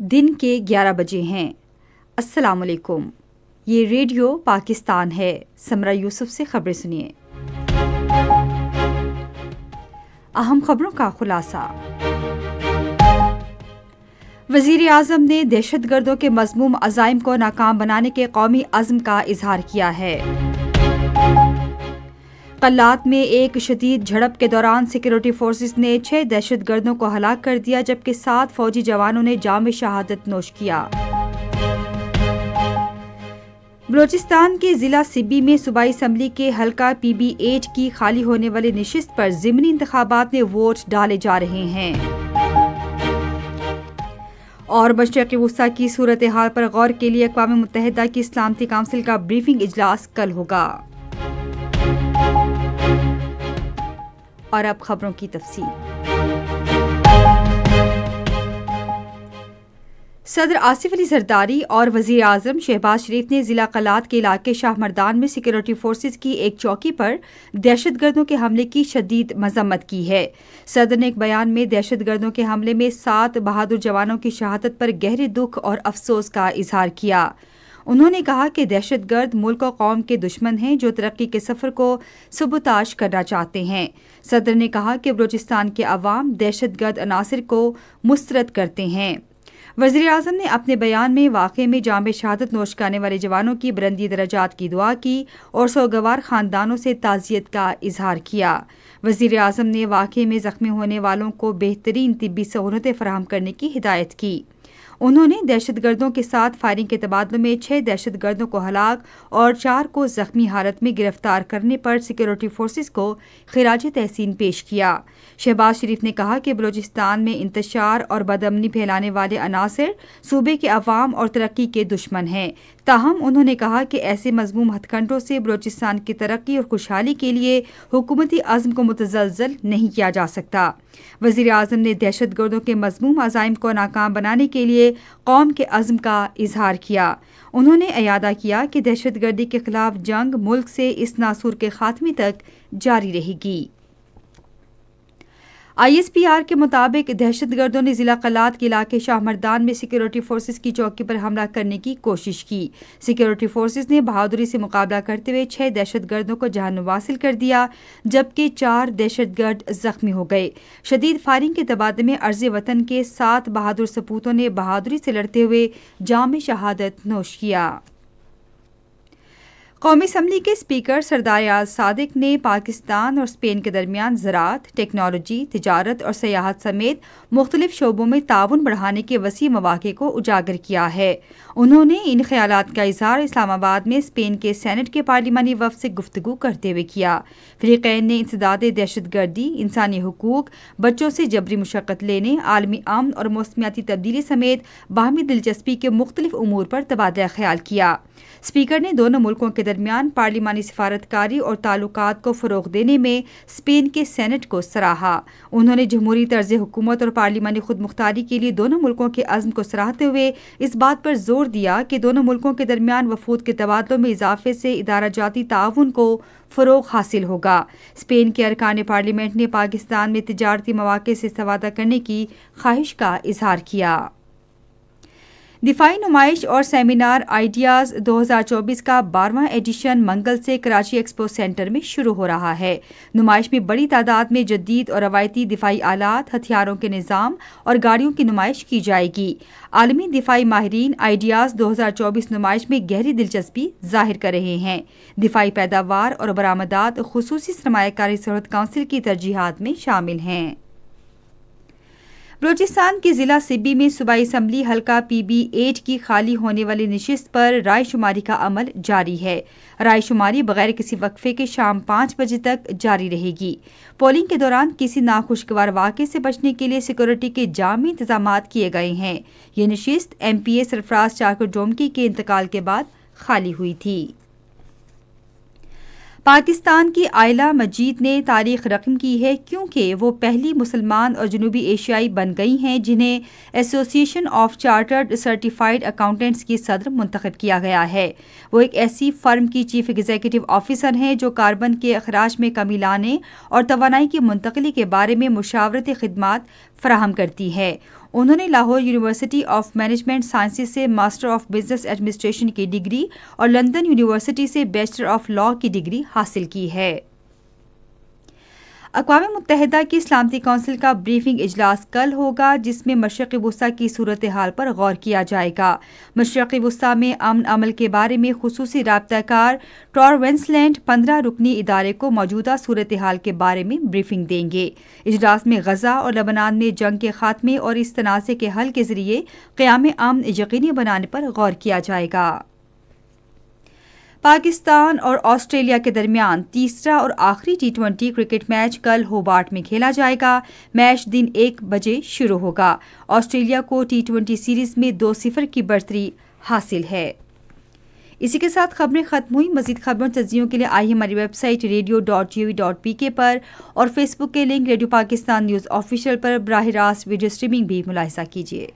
دن کے 11 بجے ہیں۔ السلام علیکم، یہ ریڈیو پاکستان ہے۔ سمرہ یوسف سے خبریں سنیے۔ اہم خبروں کا خلاصہ۔ وزیر اعظم نے دہشت گردوں کے مذموم عزائم کو ناکام بنانے کے قومی عزم کا اظہار کیا ہے۔ قلات میں ایک شدید جھڑپ کے دوران سیکورٹی فورسز نے 6 دہشت گردوں کو ہلاک کر دیا جبکہ 7 فوجی جوانوں نے جام شہادت نوش کیا۔ بلوچستان کے ضلع سبی میں صوبائی اسمبلی کے حلقہ PB8 کی خالی ہونے والی نشست پر ضمنی انتخابات میں ووٹ ڈالے جا رہے ہیں۔ اور مشرق وسطی کی صورتحال پر غور کے لیے اقوام متحدہ کی سلامتی کونسل کا بریفنگ اجلاس کل ہوگا۔ اور اب خبروں کی تفصیل۔ صدر آصف علی زرداری اور وزیر اعظم شہباز شریف نے ضلع قلات کے علاقے شاہ مردان میں سیکورٹی فورسز کی ایک چوکی پر دہشت گردوں کے حملے کی شدید مذمت کی ہے۔ صدر نے ایک بیان میں دہشت گردوں کے حملے میں 7 بہادر جوانوں کی شہادت پر گہرے دکھ اور افسوس کا اظہار کیا۔ انہوں نے کہا کہ دہشت گرد ملک و قوم کے دشمن ہیں جو ترقی کے سفر کو سبوتاژ کرنا چاہتے ہیں۔ صدر نے کہا کہ بلوچستان کے عوام دہشت گرد عناصر کو مسترد کرتے ہیں۔ وزیر اعظم نے اپنے بیان میں واقعے میں جام شہادت نوش کرنے والے جوانوں کی بلندی درجات کی دعا کی اور سوگوار خاندانوں سے تعزیت کا اظہار کیا۔ وزیر اعظم نے واقعے میں زخمی ہونے والوں کو بہترین طبی سہولتیں فراہم کرنے کی ہدایت کی۔ انہوں نے دہشت گردوں کے ساتھ فائرنگ کے تبادلے میں 6 دہشت گردوں کو ہلاک اور 4 کو زخمی حالت میں گرفتار کرنے پر سیکورٹی فورسز کو خراج تحسین پیش کیا۔ شہباز شریف نے کہا کہ بلوچستان میں انتشار اور بدامنی پھیلانے والے عناصر صوبے کے عوام اور ترقی کے دشمن ہیں، تاہم انہوں نے کہا کہ ایسے مذموم ہتھ کنڈوں سے بلوچستان کی ترقی اور خوشحالی کے لیے حکومتی عزم کو متزلزل نہیں کیا جا سکتا۔ وزیر اعظم نے دہشت گردوں کے مذموم عزائم کو ناکام بنانے کے لیے قوم کے عزم کا اظہار کیا۔ انہوں نے اعادہ کیا کہ دہشت گردی کے خلاف جنگ ملک سے اس ناسور کے خاتمے تک جاری رہے گی۔ ISPR کے مطابق دہشت گردوں نے ضلع قلات کے علاقے شاہ مردان میں سیکورٹی فورسز کی چوکی پر حملہ کرنے کی کوشش کی۔ سیکورٹی فورسز نے بہادری سے مقابلہ کرتے ہوئے 6 دہشت گردوں کو جہنم واصل کر دیا جبکہ 4 دہشت گرد زخمی ہو گئے۔ شدید فائرنگ کے تبادلے میں ارض وطن کے 7 بہادر سپوتوں نے بہادری سے لڑتے ہوئے جام شہادت نوش کیا۔ قومی اسمبلی کے اسپیکر سردار ایاز صادق نے پاکستان اور اسپین کے درمیان زراعت، ٹیکنالوجی، تجارت اور سیاحت سمیت مختلف شعبوں میں تعاون بڑھانے کے وسیع مواقع کو اجاگر کیا ہے۔ انہوں نے ان خیالات کا اظہار اسلام آباد میں اسپین کے سینٹ کے پارلیمانی وفد سے گفتگو کرتے ہوئے کیا۔ فریقین نے انسداد دہشت گردی، انسانی حقوق، بچوں سے جبری مشقت لینے، عالمی امن اور موسمیاتی تبدیلی سمیت باہمی دلچسپی کے مختلف امور پر تبادلہ خیال کیا۔ اسپیکر نے دونوں ملکوں کے درمیان پارلیمانی سفارتکاری اور تعلقات کو فروغ دینے میں اسپین کے سینٹ کو سراہا۔ انہوں نے جمہوری طرز حکومت اور پارلیمانی خود مختاری کے لیے دونوں ملکوں کے عزم کو سراہتے ہوئے اس بات پر زور دیا کہ دونوں ملکوں کے درمیان وفود کے تبادلوں میں اضافے سے ادارہ جاتی تعاون کو فروغ حاصل ہوگا۔ اسپین کے ارکان پارلیمنٹ نے پاکستان میں تجارتی مواقع سے استفادہ کرنے کی خواہش کا اظہار کیا۔ دفاعی نمائش اور سیمینار آئیڈیاز 2024 کا 12واں ایڈیشن منگل سے کراچی ایکسپو سینٹر میں شروع ہو رہا ہے۔ نمائش میں بڑی تعداد میں جدید اور روایتی دفاعی آلات، ہتھیاروں کے نظام اور گاڑیوں کی نمائش کی جائے گی۔ عالمی دفاعی ماہرین آئیڈیاز 2024 نمائش میں گہری دلچسپی ظاہر کر رہے ہیں۔ دفاعی پیداوار اور برآمدات خصوصی سرمایہ کاری سہولت کونسل کی ترجیحات میں شامل ہیں۔ بلوچستان کے ضلع سبی میں صوبائی اسمبلی حلقہ PB8 کی خالی ہونے والی نشست پر رائے شماری کا عمل جاری ہے۔ رائے شماری بغیر کسی وقفے کے شام 5 بجے تک جاری رہے گی۔ پولنگ کے دوران کسی ناخوشگوار واقعے سے بچنے کے لیے سیکورٹی کے جامع انتظامات کیے گئے ہیں۔ یہ نشست MPA سرفراز چاکر ڈومکی کے انتقال کے بعد خالی ہوئی تھی۔ پاکستان کی آئلہ مجید نے تاریخ رقم کی ہے کیونکہ وہ پہلی مسلمان اور جنوبی ایشیائی بن گئی ہیں جنہیں ایسوسی ایشن آف چارٹرڈ سرٹیفائیڈ اکاؤنٹنٹس کی صدر منتخب کیا گیا ہے۔ وہ ایک ایسی فرم کی چیف ایگزیکٹو آفیسر ہیں جو کاربن کے اخراج میں کمی لانے اور توانائی کی منتقلی کے بارے میں مشاورتی خدمات فراہم کرتی ہے۔ انہوں نے Lahore university of management sciences سے ماسٹر آف بزنس ایڈمنسٹریشن کی ڈگری اور لندن یونیورسٹی سے بیچلر آف لاء کی ڈگری حاصل کی ہے۔ اقوام متحدہ کی سلامتی کونسل کا بریفنگ اجلاس کل ہوگا، جس میں مشرقی وسطی کی صورتحال پر غور کیا جائے گا۔ مشرقی وسطی میں امن عمل کے بارے میں خصوصی رابطہ کار ٹار وینسلینڈ 15 رکنی ادارے کو موجودہ صورتحال کے بارے میں بریفنگ دیں گے۔ اجلاس میں غزہ اور لبنان میں جنگ کے خاتمے اور اس تنازع کے حل کے ذریعے قیام امن یقینی بنانے پر غور کیا جائے گا۔ پاکستان اور آسٹریلیا کے درمیان تیسرا اور آخری T20 کرکٹ میچ کل ہوبارٹ میں کھیلا جائے گا۔ میچ دن 1 بجے شروع ہوگا۔ آسٹریلیا کو T20 سیریز میں 2-0 کی برتری حاصل ہے۔ اسی کے ساتھ خبریں ختم ہوئی۔ مزید خبروں تجزیوں کے لیے آئیے ہماری ویب سائٹ radio.gov.pk پر اور فیس بک کے link radio Pakistan news official پر براہ راست ویڈیو اسٹریمنگ بھی ملاحظہ کیجیے۔